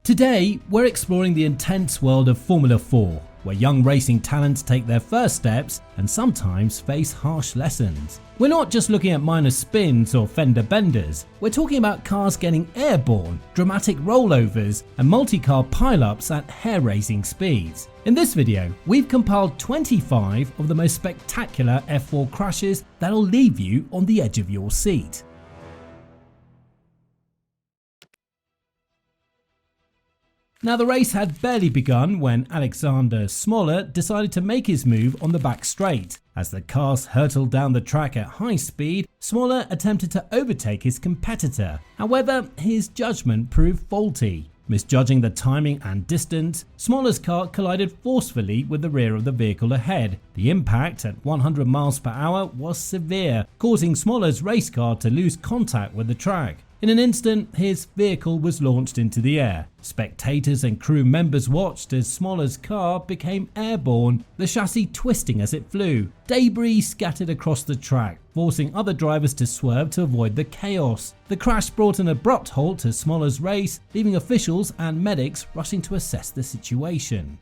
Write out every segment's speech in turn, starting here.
Today, we're exploring the intense world of Formula 4, where young racing talents take their first steps and sometimes face harsh lessons. We're not just looking at minor spins or fender benders, we're talking about cars getting airborne, dramatic rollovers and multi-car pileups at hair-raising speeds. In this video, we've compiled 25 of the most spectacular F4 crashes that'll leave you on the edge of your seat. Now, the race had barely begun when Alexander Smoller decided to make his move on the back straight. As the cars hurtled down the track at high speed, Smoller attempted to overtake his competitor. However, his judgment proved faulty. Misjudging the timing and distance, Smoller's car collided forcefully with the rear of the vehicle ahead. The impact at 100 miles per hour was severe, causing Smoller's race car to lose contact with the track. In an instant, his vehicle was launched into the air. Spectators and crew members watched as Smoller's car became airborne, the chassis twisting as it flew. Debris scattered across the track, forcing other drivers to swerve to avoid the chaos. The crash brought an abrupt halt to Smoller's race, leaving officials and medics rushing to assess the situation.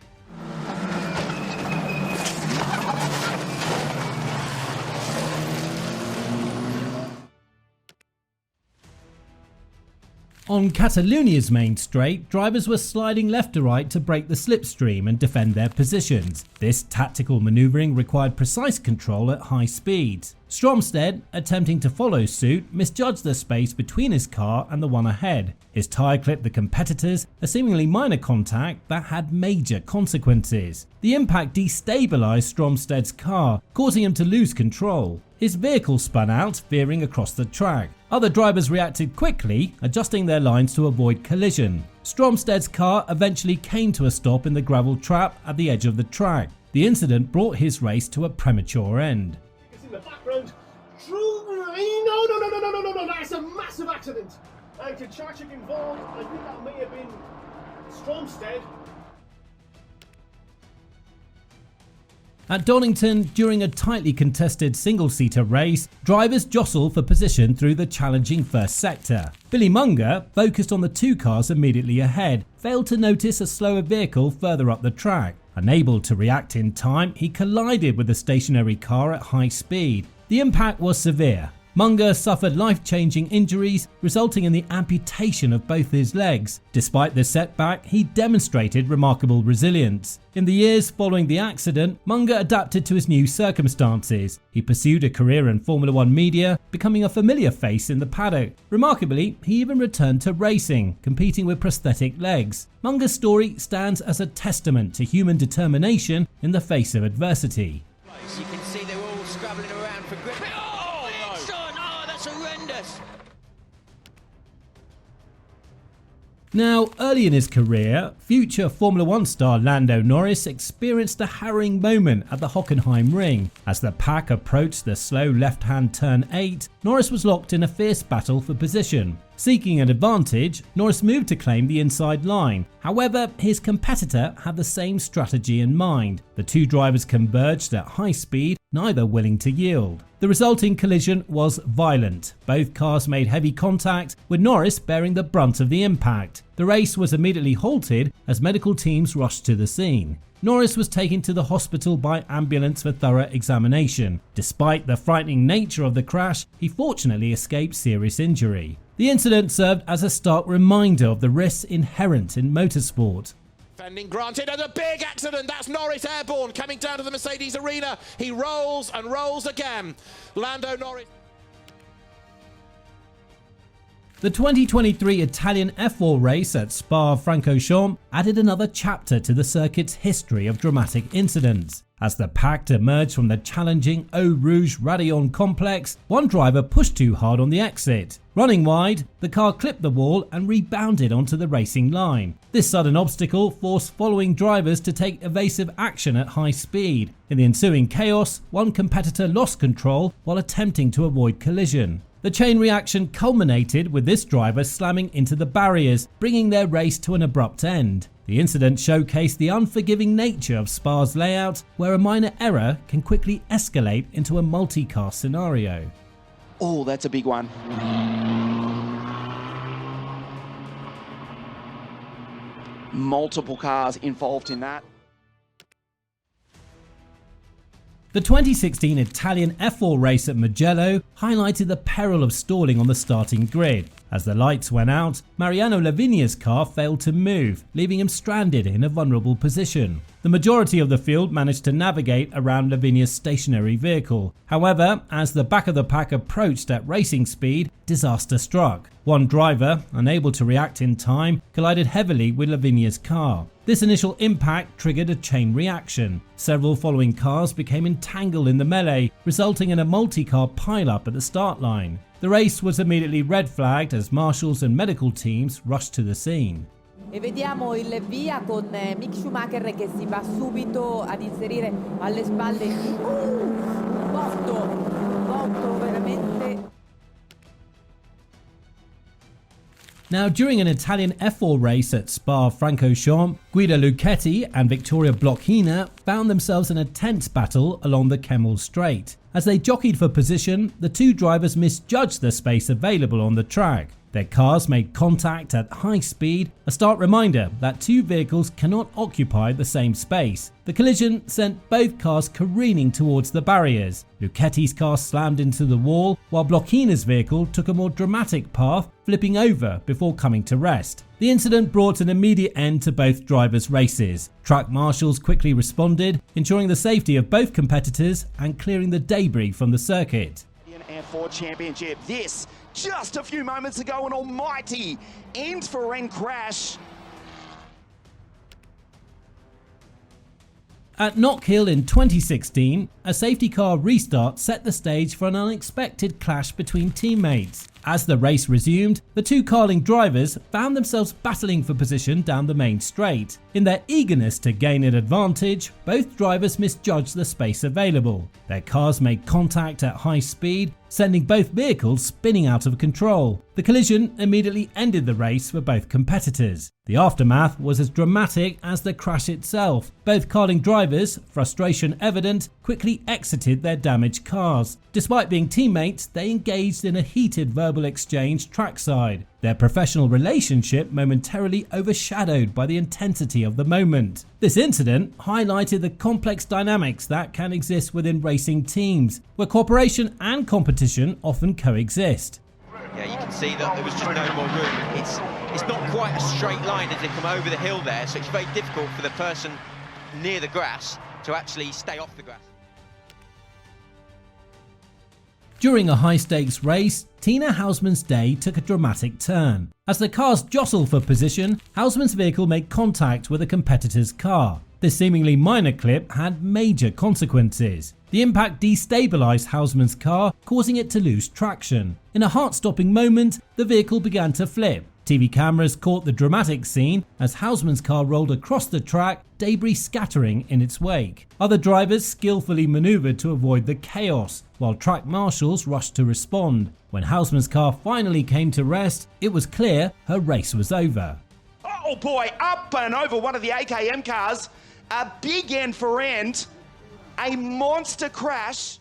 On Catalonia's main straight, drivers were sliding left to right to break the slipstream and defend their positions. This tactical manoeuvring required precise control at high speeds. Stromstead, attempting to follow suit, misjudged the space between his car and the one ahead. His tyre clipped the competitors, a seemingly minor contact that had major consequences. The impact destabilised Stromsted's car, causing him to lose control. His vehicle spun out, veering across the track. Other drivers reacted quickly, adjusting their lines to avoid collision. Stromsted's car eventually came to a stop in the gravel trap at the edge of the track. The incident brought his race to a premature end. It's in the background. No, that's a massive accident. And Kachachik involved, I think that may have been Stromsted. At Donington, during a tightly contested single-seater race, drivers jostled for position through the challenging first sector. Billy Monger, focused on the two cars immediately ahead, failed to notice a slower vehicle further up the track. Unable to react in time, he collided with a stationary car at high speed. The impact was severe. Munger suffered life-changing injuries, resulting in the amputation of both his legs. Despite the setback, he demonstrated remarkable resilience. In the years following the accident, Munger adapted to his new circumstances. He pursued a career in Formula 1 media, becoming a familiar face in the paddock. Remarkably, he even returned to racing, competing with prosthetic legs. Munger's story stands as a testament to human determination in the face of adversity. You can see they're all scrabbling around for grip. Horrendous. Now, early in his career, future Formula 1 star Lando Norris experienced a harrowing moment at the Hockenheim ring. As the pack approached the slow left-hand turn 8, Norris was locked in a fierce battle for position. Seeking an advantage, Norris moved to claim the inside line. However, his competitor had the same strategy in mind. The two drivers converged at high speed, neither willing to yield. The resulting collision was violent. Both cars made heavy contact, with Norris bearing the brunt of the impact. The race was immediately halted as medical teams rushed to the scene. Norris was taken to the hospital by ambulance for thorough examination. Despite the frightening nature of the crash, he fortunately escaped serious injury. The incident served as a stark reminder of the risks inherent in motorsport. Defending granted, and a big accident. That's Norris airborne coming down to the Mercedes arena. He rolls and rolls again. Lando Norris. The 2023 Italian F4 race at Spa-Francorchamps added another chapter to the circuit's history of dramatic incidents. As the pack emerged from the challenging Eau Rouge Raidillon complex, one driver pushed too hard on the exit. Running wide, the car clipped the wall and rebounded onto the racing line. This sudden obstacle forced following drivers to take evasive action at high speed. In the ensuing chaos, one competitor lost control while attempting to avoid collision. The chain reaction culminated with this driver slamming into the barriers, bringing their race to an abrupt end. The incident showcased the unforgiving nature of Spa's layout, where a minor error can quickly escalate into a multi-car scenario. Oh, that's a big one. multiple cars involved in that. The 2016 Italian F4 race at Mugello highlighted the peril of stalling on the starting grid. As the lights went out, Mariano Lavinia's car failed to move, leaving him stranded in a vulnerable position. The majority of the field managed to navigate around Lavinia's stationary vehicle. However, as the back of the pack approached at racing speed, disaster struck. One driver, unable to react in time, collided heavily with Lavinia's car. This initial impact triggered a chain reaction. Several following cars became entangled in the melee, resulting in a multi-car pileup at the start line. The race was immediately red flagged as marshals and medical teams rushed to the scene. E vediamo il via con Mick Schumacher che si va subito ad inserire alle spalle morto veramente. Now, during an Italian F4 race at Spa-Francorchamps, Guida Luchetti and Vittoria Blocchina found themselves in a tense battle along the Kemmel Straight. As they jockeyed for position, the two drivers misjudged the space available on the track. Their cars made contact at high speed, a stark reminder that two vehicles cannot occupy the same space. The collision sent both cars careening towards the barriers. Luchetti's car slammed into the wall, while Blocchina's vehicle took a more dramatic path, flipping over before coming to rest. The incident brought an immediate end to both drivers' races. Track marshals quickly responded, ensuring the safety of both competitors and clearing the debris from the circuit. F4 Championship. This, just a few moments ago, an almighty end-for-end crash. At Knockhill in 2016, a safety car restart set the stage for an unexpected clash between teammates. As the race resumed, the two Carling drivers found themselves battling for position down the main straight. In their eagerness to gain an advantage, both drivers misjudged the space available. Their cars made contact at high speed, sending both vehicles spinning out of control. The collision immediately ended the race for both competitors. The aftermath was as dramatic as the crash itself. Both Carling drivers, frustration evident, quickly exited their damaged cars. Despite being teammates, they engaged in a heated verbal exchange trackside. Their professional relationship momentarily overshadowed by the intensity of the moment. This incident highlighted the complex dynamics that can exist within racing teams, where cooperation and competition often coexist. Yeah, you can see that there was just no more room. It's not quite a straight line as they come over the hill there, so it's very difficult for the person near the grass to actually stay off the grass. During a high-stakes race, Tina Hausmann's day took a dramatic turn. As the cars jostled for position, Hausmann's vehicle made contact with a competitor's car. This seemingly minor clip had major consequences. The impact destabilized Hausmann's car, causing it to lose traction. In a heart-stopping moment, the vehicle began to flip. TV cameras caught the dramatic scene as Hausmann's car rolled across the track, debris scattering in its wake. Other drivers skillfully maneuvered to avoid the chaos, while track marshals rushed to respond. When Hausmann's car finally came to rest, it was clear her race was over. Oh boy, up and over one of the AKM cars. A big end for end. A monster crash.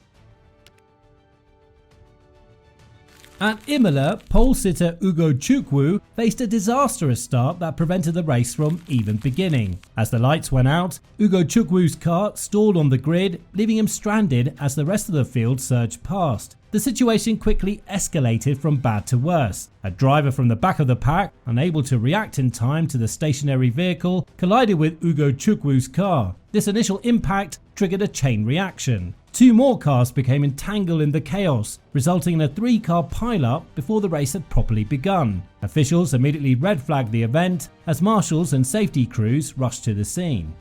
At Imola, pole sitter Ugo Chukwu faced a disastrous start that prevented the race from even beginning. As the lights went out, Ugo Chukwu's car stalled on the grid, leaving him stranded as the rest of the field surged past. The situation quickly escalated from bad to worse. A driver from the back of the pack, unable to react in time to the stationary vehicle, collided with Ugo Chukwu's car. This initial impact triggered a chain reaction. Two more cars became entangled in the chaos, resulting in a three-car pileup before the race had properly begun. Officials immediately red flagged the event as marshals and safety crews rushed to the scene.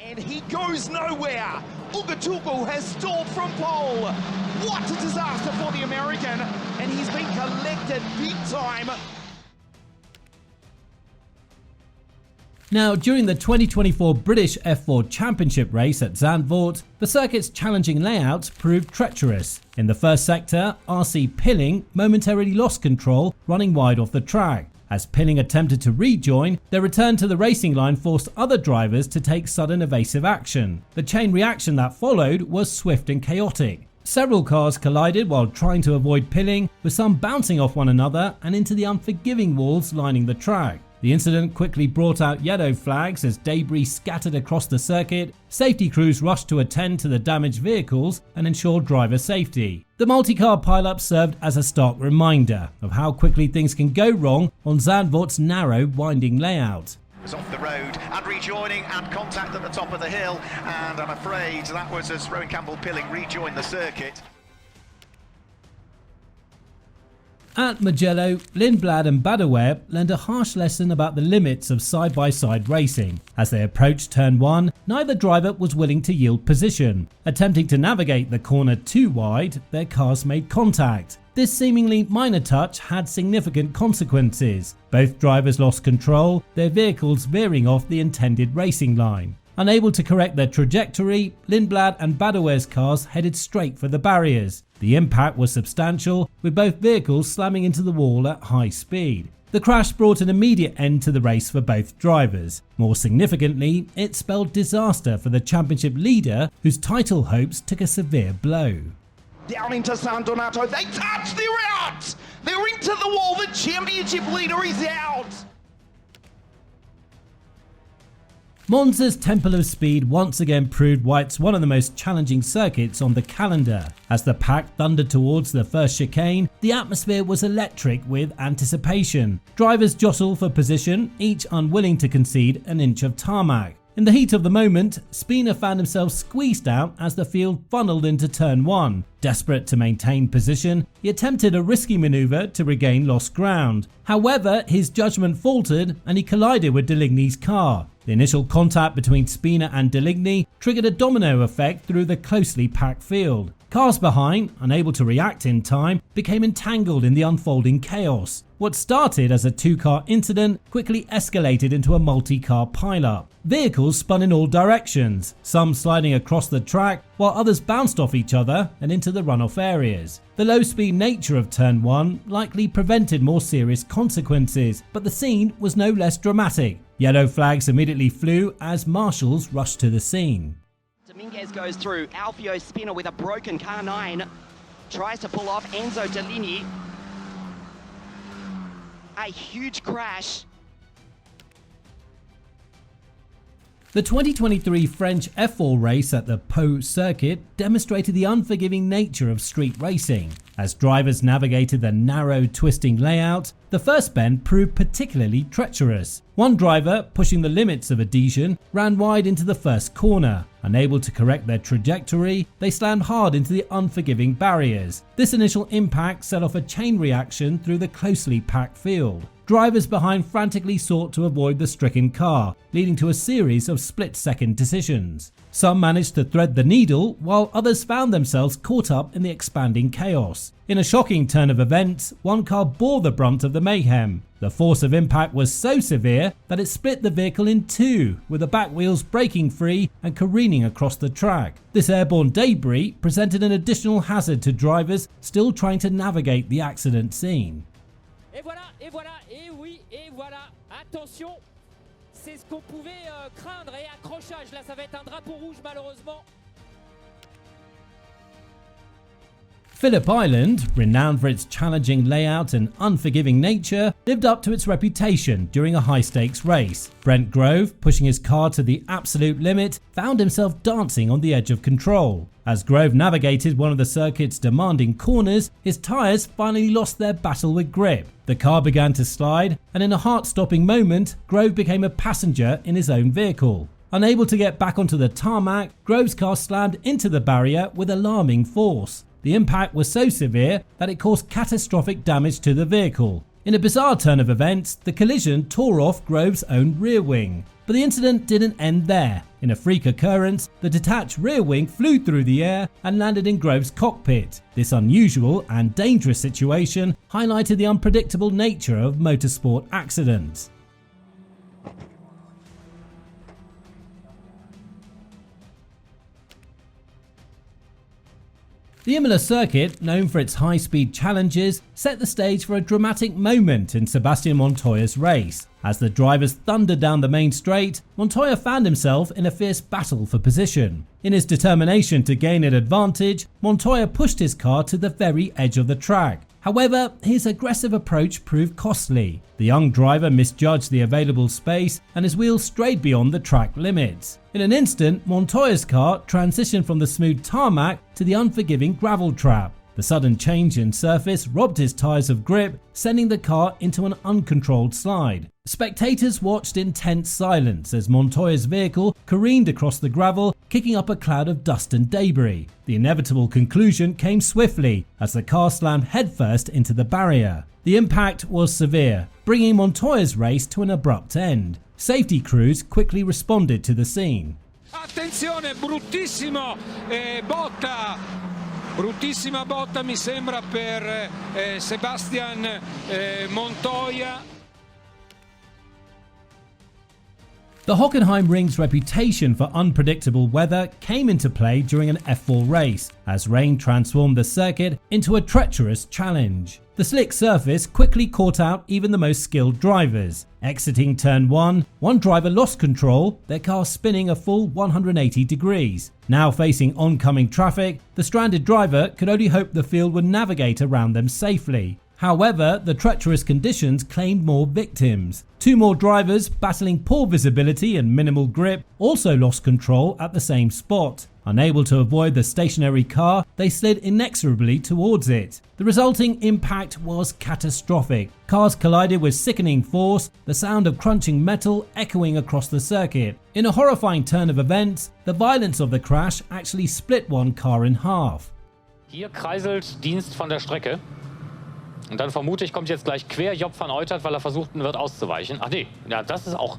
And he goes nowhere. Ugo Chukwu has stalled from pole. What a disaster for the American, and he's been collected big time. Now, during the 2024 British F4 Championship race at Zandvoort, the circuit's challenging layout proved treacherous. In the first sector, RC Pilling momentarily lost control, running wide off the track. As Pilling attempted to rejoin, their return to the racing line forced other drivers to take sudden evasive action. The chain reaction that followed was swift and chaotic. Several cars collided while trying to avoid Pilling, with some bouncing off one another and into the unforgiving walls lining the track. The incident quickly brought out yellow flags as debris scattered across the circuit. Safety crews rushed to attend to the damaged vehicles and ensure driver safety. The multi-car pileup served as a stark reminder of how quickly things can go wrong on Zandvoort's narrow, winding layout. Was off the road and rejoining and contact at the top of the hill, and I'm afraid that was as Rowan Campbell-Pilling rejoined the circuit. At Mugello, Lindblad and Badoer learned a harsh lesson about the limits of side-by-side racing. As they approached turn 1, neither driver was willing to yield position. Attempting to navigate the corner too wide, their cars made contact. This seemingly minor touch had significant consequences. Both drivers lost control, their vehicles veering off the intended racing line. Unable to correct their trajectory, Lindblad and Badoer's cars headed straight for the barriers. The impact was substantial, with both vehicles slamming into the wall at high speed. The crash brought an immediate end to the race for both drivers. More significantly, it spelled disaster for the championship leader, whose title hopes took a severe blow. Down into San Donato, they touch, they're out! They're into the wall, the championship leader is out! Monza's Temple of Speed once again proved why it's one of the most challenging circuits on the calendar. As the pack thundered towards the first chicane, the atmosphere was electric with anticipation. Drivers jostled for position, each unwilling to concede an inch of tarmac. In the heat of the moment, Spina found himself squeezed out as the field funneled into turn 1. Desperate to maintain position, he attempted a risky manoeuvre to regain lost ground. However, his judgment faltered and he collided with Deligny's car. The initial contact between Spina and Deligny triggered a domino effect through the closely packed field. Cars behind, unable to react in time, became entangled in the unfolding chaos. What started as a two-car incident quickly escalated into a multi-car pileup. Vehicles spun in all directions, some sliding across the track, while others bounced off each other and into the runoff areas. The low-speed nature of turn 1 likely prevented more serious consequences, but the scene was no less dramatic. Yellow flags immediately flew as marshals rushed to the scene. Dominguez goes through, Alfio Spina with a broken car 9, tries to pull off Enzo Deligny. A huge crash. The 2023 French F4 race at the Pau circuit demonstrated the unforgiving nature of street racing. As drivers navigated the narrow, twisting layout, the first bend proved particularly treacherous. One driver, pushing the limits of adhesion, ran wide into the first corner. Unable to correct their trajectory, they slammed hard into the unforgiving barriers. This initial impact set off a chain reaction through the closely packed field. Drivers behind frantically sought to avoid the stricken car, leading to a series of split-second decisions. Some managed to thread the needle, while others found themselves caught up in the expanding chaos. In a shocking turn of events, one car bore the brunt of the mayhem. The force of impact was so severe that it split the vehicle in two, with the back wheels breaking free and careening across the track. This airborne debris presented an additional hazard to drivers still trying to navigate the accident scene. Et voilà, et oui, et voilà, attention, c'est ce qu'on pouvait craindre, et accrochage, là ça va être un drapeau rouge malheureusement. Phillip Island, renowned for its challenging layout and unforgiving nature, lived up to its reputation during a high-stakes race. Brent Grove, pushing his car to the absolute limit, found himself dancing on the edge of control. As Grove navigated one of the circuit's demanding corners, his tyres finally lost their battle with grip. The car began to slide, and in a heart-stopping moment, Grove became a passenger in his own vehicle. Unable to get back onto the tarmac, Grove's car slammed into the barrier with alarming force. The impact was so severe that it caused catastrophic damage to the vehicle. In a bizarre turn of events, the collision tore off Grove's own rear wing. But the incident didn't end there. In a freak occurrence, the detached rear wing flew through the air and landed in Grove's cockpit. This unusual and dangerous situation highlighted the unpredictable nature of motorsport accidents. The Imola circuit, known for its high-speed challenges, set the stage for a dramatic moment in Sebastian Montoya's race. As the drivers thundered down the main straight, Montoya found himself in a fierce battle for position. In his determination to gain an advantage, Montoya pushed his car to the very edge of the track. However, his aggressive approach proved costly. The young driver misjudged the available space and his wheels strayed beyond the track limits. In an instant, Montoya's car transitioned from the smooth tarmac to the unforgiving gravel trap. The sudden change in surface robbed his tyres of grip, sending the car into an uncontrolled slide. Spectators watched in tense silence as Montoya's vehicle careened across the gravel, kicking up a cloud of dust and debris. The inevitable conclusion came swiftly as the car slammed headfirst into the barrier. The impact was severe, bringing Montoya's race to an abrupt end. Safety crews quickly responded to the scene. Attenzione, bruttissimo botta! Bruttissima botta mi sembra per Sebastian Montoya. The Hockenheim ring's reputation for unpredictable weather came into play during an F4 race, as rain transformed the circuit into a treacherous challenge. The slick surface quickly caught out even the most skilled drivers. Exiting turn 1, one driver lost control, their car spinning a full 180 degrees. Now facing oncoming traffic, the stranded driver could only hope the field would navigate around them safely. However, the treacherous conditions claimed more victims. Two more drivers, battling poor visibility and minimal grip, also lost control at the same spot. Unable to avoid the stationary car, they slid inexorably towards it. The resulting impact was catastrophic. Cars collided with sickening force, the sound of crunching metal echoing across the circuit. In a horrifying turn of events, the violence of the crash actually split one car in half. Hier kreiselt Dienst von der Strecke. Und dann vermute ich, kommt jetzt gleich quer Job van Eutert, weil versuchen wird auszuweichen. Ach nee, ja, das ist auch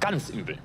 ganz übel.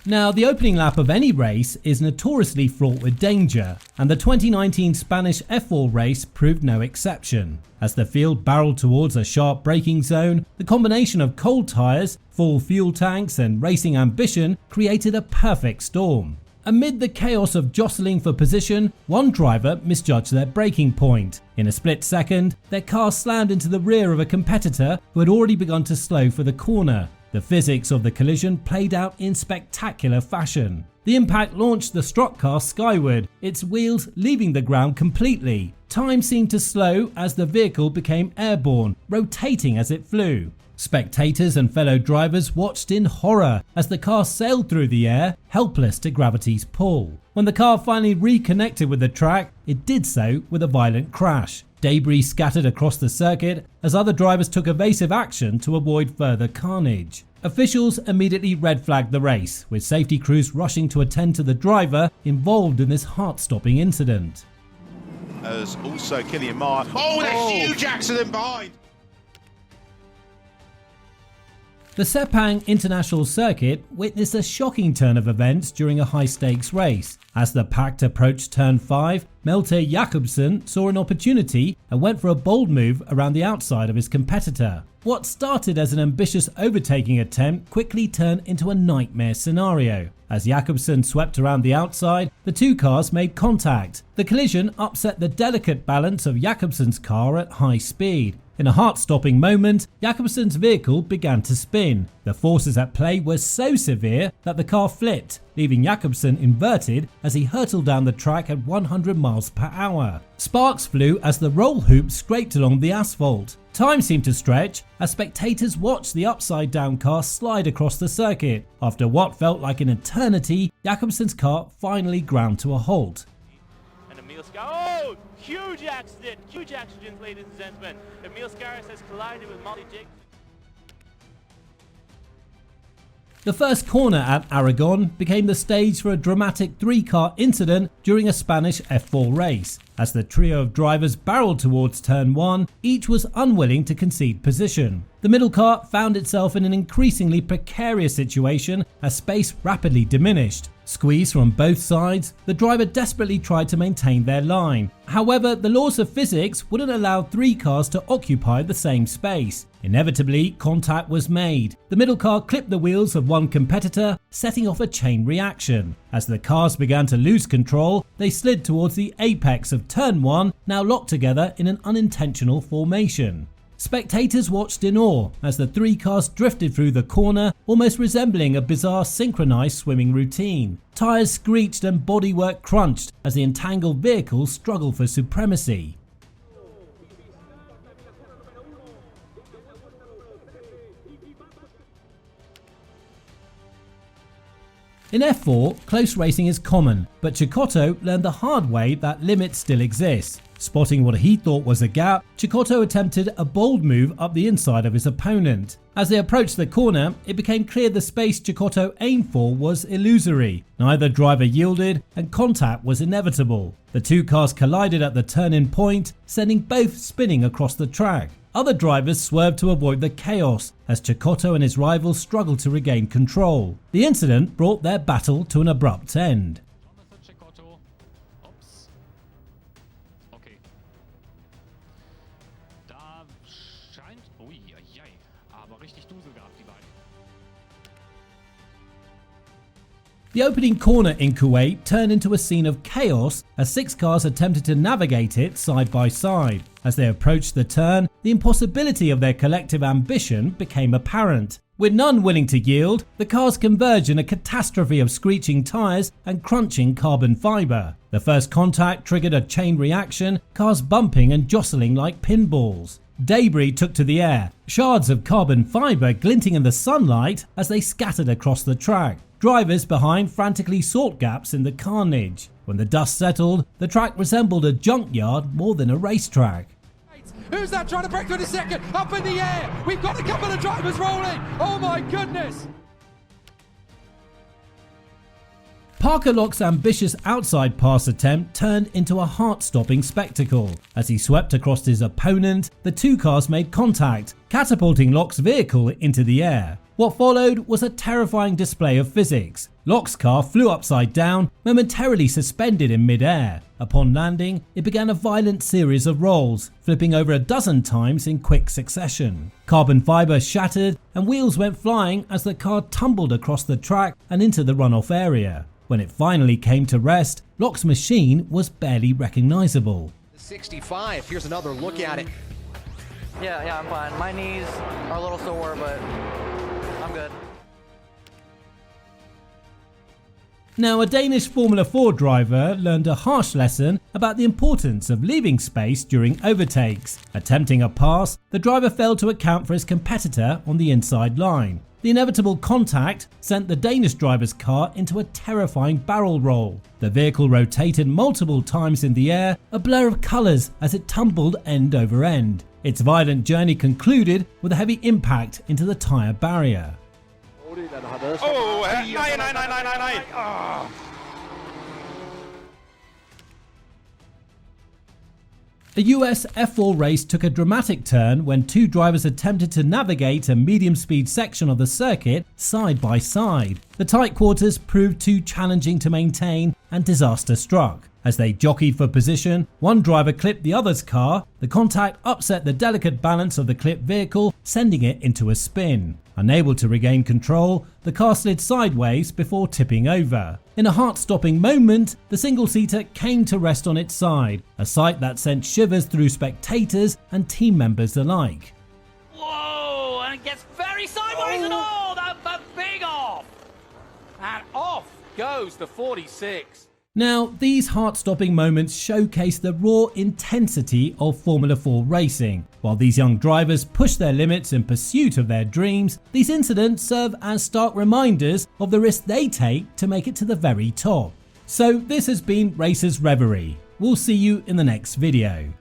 Now, the opening lap of any race is notoriously fraught with danger, and the 2019 Spanish F4 race proved no exception. As the field barreled towards a sharp braking zone, the combination of cold tyres, full fuel tanks and racing ambition created a perfect storm. Amid the chaos of jostling for position, one driver misjudged their braking point. In a split second, their car slammed into the rear of a competitor who had already begun to slow for the corner. The physics of the collision played out in spectacular fashion. The impact launched the struck car skyward, its wheels leaving the ground completely. Time seemed to slow as the vehicle became airborne, rotating as it flew. Spectators and fellow drivers watched in horror as the car sailed through the air, helpless to gravity's pull. When the car finally reconnected with the track, it did so with a violent crash. Debris scattered across the circuit as other drivers took evasive action to avoid further carnage. Officials immediately red flagged the race, with safety crews rushing to attend to the driver involved in this heart-stopping incident. As also Killian Maher. Oh, a huge accident behind! The Sepang International Circuit witnessed a shocking turn of events during a high-stakes race. As the pack approached turn 5, Malte Jakobsen saw an opportunity and went for a bold move around the outside of his competitor. What started as an ambitious overtaking attempt quickly turned into a nightmare scenario. As Jakobsen swept around the outside, the two cars made contact. The collision upset the delicate balance of Jakobsen's car at high speed. In a heart-stopping moment, Jakobsen's vehicle began to spin. The forces at play were so severe that the car flipped, leaving Jakobsen inverted as he hurtled down the track at 100 miles per hour. Sparks flew as the roll hoop scraped along the asphalt. Time seemed to stretch as spectators watched the upside-down car slide across the circuit. After what felt like an eternity, Jakobsen's car finally ground to a halt. Oh, huge accident, ladies and gentlemen. Emil Scaris has collided with Molly Jake. The first corner at Aragon became the stage for a dramatic three-car incident during a Spanish F4 race. As the trio of drivers barreled towards turn 1, each was unwilling to concede position. The middle car found itself in an increasingly precarious situation as space rapidly diminished. Squeezed from both sides, the driver desperately tried to maintain their line. However, the laws of physics wouldn't allow three cars to occupy the same space. Inevitably, contact was made. The middle car clipped the wheels of one competitor, setting off a chain reaction. As the cars began to lose control, they slid towards the apex of turn 1, now locked together in an unintentional formation. Spectators watched in awe as the three cars drifted through the corner, almost resembling a bizarre synchronized swimming routine. Tyres screeched and bodywork crunched as the entangled vehicles struggled for supremacy. In F4, close racing is common, but Cecotto learned the hard way that limits still exist. Spotting what he thought was a gap, Cecotto attempted a bold move up the inside of his opponent. As they approached the corner, it became clear the space Cecotto aimed for was illusory. Neither driver yielded and contact was inevitable. The two cars collided at the turn-in point, sending both spinning across the track. Other drivers swerved to avoid the chaos as Cecotto and his rivals struggled to regain control. The incident brought their battle to an abrupt end. The opening corner in Kuwait turned into a scene of chaos as 6 cars attempted to navigate it side by side. As they approached the turn, the impossibility of their collective ambition became apparent. With none willing to yield, the cars converged in a catastrophe of screeching tyres and crunching carbon fibre. The first contact triggered a chain reaction, cars bumping and jostling like pinballs. Debris took to the air, shards of carbon fibre glinting in the sunlight as they scattered across the track. Drivers behind frantically sought gaps in the carnage. When the dust settled, the track resembled a junkyard more than a racetrack. Who's that trying to break through the second? Up in the air! We've got a couple of drivers rolling! Oh my goodness! Parker Lock's ambitious outside pass attempt turned into a heart-stopping spectacle. As he swept across his opponent, the two cars made contact, catapulting Lock's vehicle into the air. What followed was a terrifying display of physics. Lock's car flew upside down, momentarily suspended in mid-air. Upon landing, it began a violent series of rolls, flipping over a dozen times in quick succession. Carbon fibre shattered and wheels went flying as the car tumbled across the track and into the runoff area. When it finally came to rest, Lock's machine was barely recognisable. 65, here's another look at it. Yeah, I'm fine. My knees are a little sore, but I'm good. Now, a Danish Formula 4 driver learned a harsh lesson about the importance of leaving space during overtakes. Attempting a pass, the driver failed to account for his competitor on the inside line. The inevitable contact sent the Danish driver's car into a terrifying barrel roll. The vehicle rotated multiple times in the air, a blur of colours as it tumbled end over end. Its violent journey concluded with a heavy impact into the tyre barrier. A US F4 race took a dramatic turn when two drivers attempted to navigate a medium-speed section of the circuit side by side. The tight quarters proved too challenging to maintain and disaster struck. As they jockeyed for position, one driver clipped the other's car. The contact upset the delicate balance of the clipped vehicle, sending it into a spin. Unable to regain control, the car slid sideways before tipping over. In a heart-stopping moment, the single-seater came to rest on its side, a sight that sent shivers through spectators and team members alike. Whoa, and it gets very sideways and all that big off. And off goes the 46. Now, these heart-stopping moments showcase the raw intensity of Formula 4 racing. While these young drivers push their limits in pursuit of their dreams, these incidents serve as stark reminders of the risk they take to make it to the very top. So this has been Racers Reverie. We'll see you in the next video.